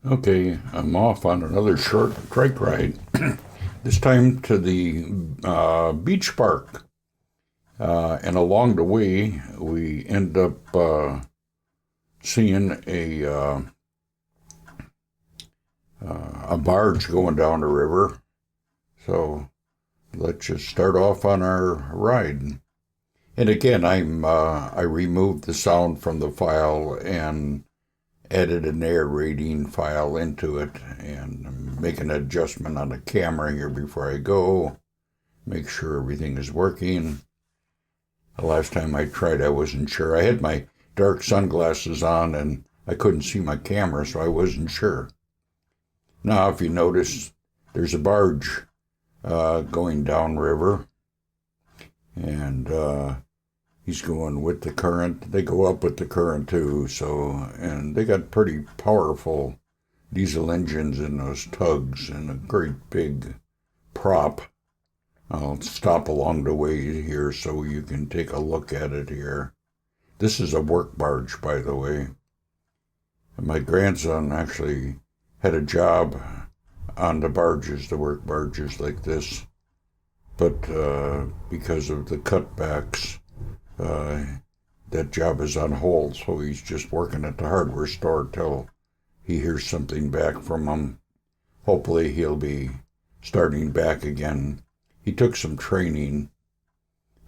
Okay, I'm off on another short trike ride. This time to the beach park. And along the way, we end up seeing a barge going down the river. So let's just start off on our ride. And again, I removed the sound from the file and added a narrating file into it, and make an adjustment on the camera here before I go. Make sure everything is working. The last time I tried, I wasn't sure. I had my dark sunglasses on and I couldn't see my camera, so I wasn't sure. Now, if you notice, there's a barge going downriver, and he's going with the current. They go up with the current too, and they got pretty powerful diesel engines in those tugs and a great big prop. I'll stop along the way here so you can take a look at it here. This is a work barge, by the way. My grandson actually had a job on the barges, the work barges like this, but because of the cutbacks, that job is on hold, so he's just working at the hardware store till he hears something back from them. Hopefully he'll be starting back again. He took some training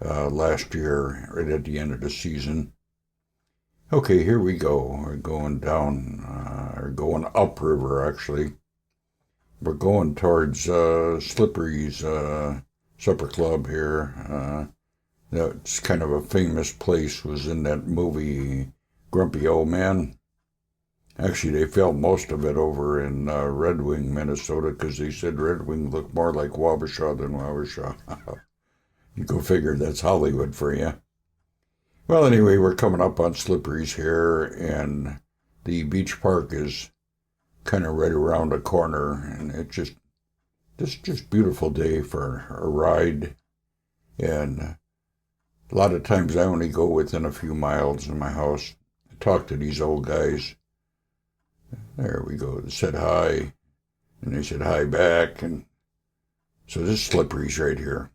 last year, right at the end of the season. Okay, here we go. We're going down, or going upriver, actually. We're going towards Slippery's supper club here. That's kind of a famous place, was in that movie Grumpy Old Man. Actually, they filmed most of it over in Red Wing, Minnesota, because they said Red Wing looked more like Wabasha than Wabasha. You go figure, that's Hollywood for you. Well, anyway, we're coming up on Slippery's here, and the beach park is kind of right around the corner, and it's just beautiful day for a ride. And a lot of times I only go within a few miles of my house. I talk to these old guys. There we go. They said hi, and they said hi back, and so this Slippery's right here.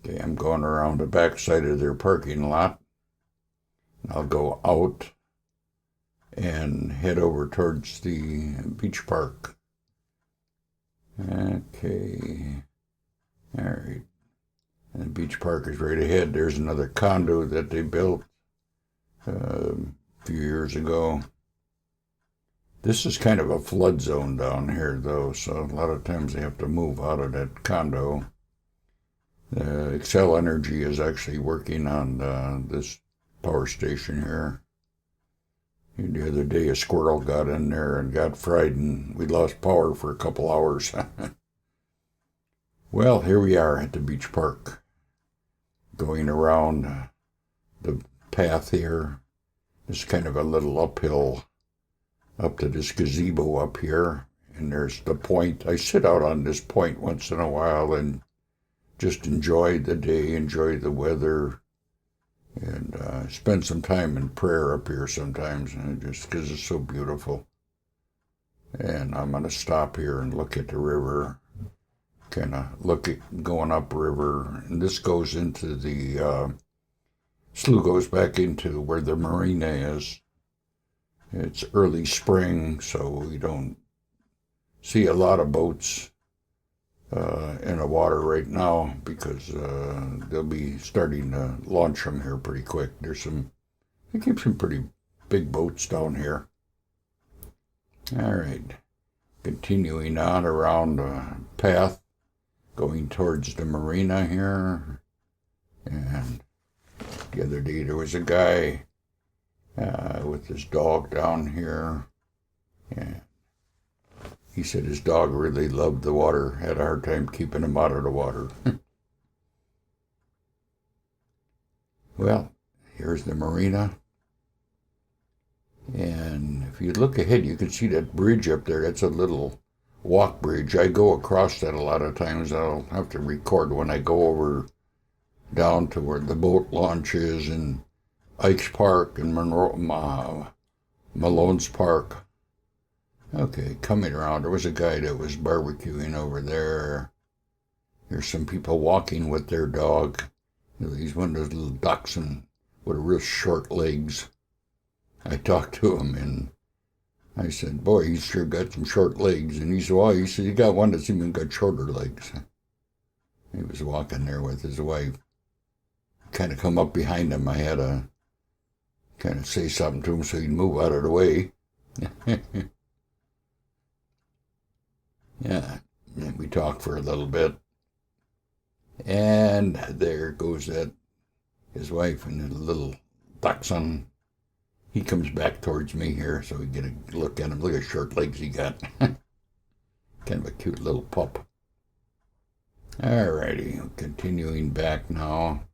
Okay, I'm going around the back side of their parking lot. I'll go out and head over towards the beach park. Okay, all right. And the beach park is right ahead. There's another condo that they built a few years ago. This is kind of a flood zone down here, though, so a lot of times they have to move out of that condo. Excel Energy is actually working on this power station here. The other day, a squirrel got in there and got fried, and we lost power for a couple hours. Well, here we are at the beach park, going around the path here. It's kind of a little uphill up to this gazebo up here, and there's the point. I sit out on this point once in a while and just enjoy the day, enjoy the weather, and spend some time in prayer up here sometimes, just because it's so beautiful. And I'm going to stop here and look at the river, kind of look at going up river. And this goes into the slough goes back into where the marina is. It's early spring, so we don't see a lot of boats in the water right now, because they'll be starting to launch them here pretty quick. They keep some pretty big boats down here. All right, continuing on around the path, going towards the marina here. And the other day there was a guy with his dog down here, and he said his dog really loved the water, had a hard time keeping him out of the water. Well, here's the marina, and if you look ahead, you can see that bridge up there. That's a little walk bridge. I go across that a lot of times. I'll have to record when I go over down to where the boat launch is, and Ike's Park and Malone's Park. Okay, coming around, there was a guy that was barbecuing over there. There's some people walking with their dog. He's one of those little dachshund with real short legs. I talked to him and I said, boy, he's sure got some short legs. And he said, well, he said, you got one that's even got shorter legs. He was walking there with his wife. Kind of come up behind him. I had to kind of say something to him so he'd move out of the way. Yeah, and we talked for a little bit. And there goes his wife and the little dachshund. He comes back towards me here so we get a look at him. Look at short legs he got. Kind of a cute little pup. Alrighty, continuing back now.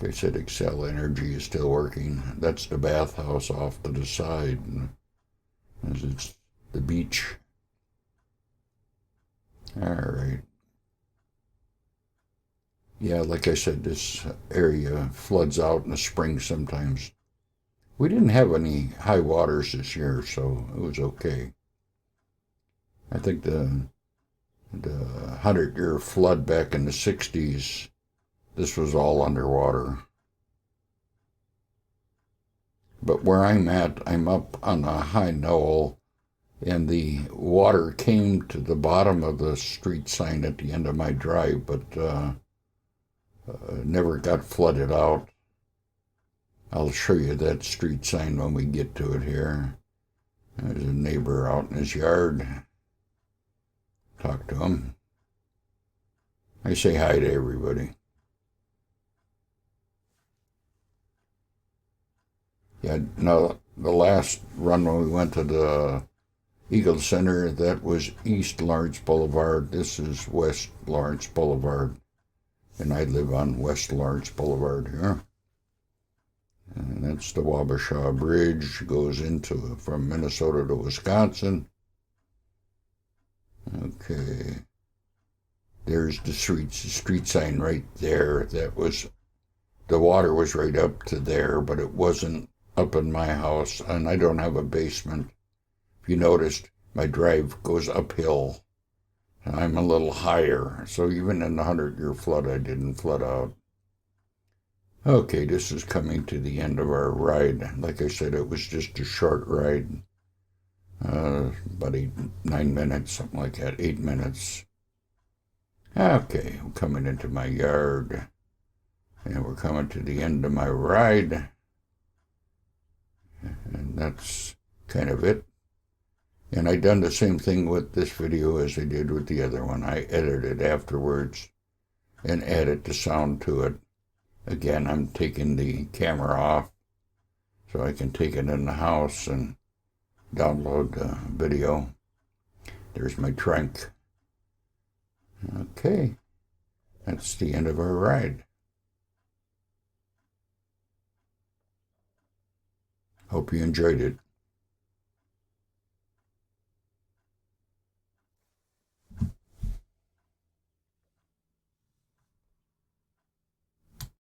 Like I said, Excel Energy is still working. That's the bathhouse off to the side. As it's the beach. Alright. Yeah, like I said, this area floods out in the spring sometimes. We didn't have any high waters this year, so it was okay. I think the 100-year flood back in the 60s, this was all underwater. But where I'm at, I'm up on a high knoll, and the water came to the bottom of the street sign at the end of my drive, but never got flooded out. I'll show you that street sign when we get to it here. There's a neighbor out in his yard. Talk to him. I say hi to everybody. Yeah, no, the last run when we went to the Eagle Center, that was East Lawrence Boulevard. This is West Lawrence Boulevard. And I live on West Lawrence Boulevard here. And that's the Wabasha Bridge, goes from Minnesota to Wisconsin. Okay. There's the street sign right there. The water was right up to there, but it wasn't up in my house, and I don't have a basement. If you noticed, my drive goes uphill. I'm a little higher, so even in the 100-year flood, I didn't flood out. Okay, this is coming to the end of our ride. Like I said, it was just a short ride. About 9 minutes, something like that, 8 minutes. Okay, I'm coming into my yard, and we're coming to the end of my ride. And that's kind of it. And I done the same thing with this video as I did with the other one. I edited afterwards and added the sound to it. Again, I'm taking the camera off so I can take it in the house and download the video. There's my trunk. Okay, that's the end of our ride. Hope you enjoyed it.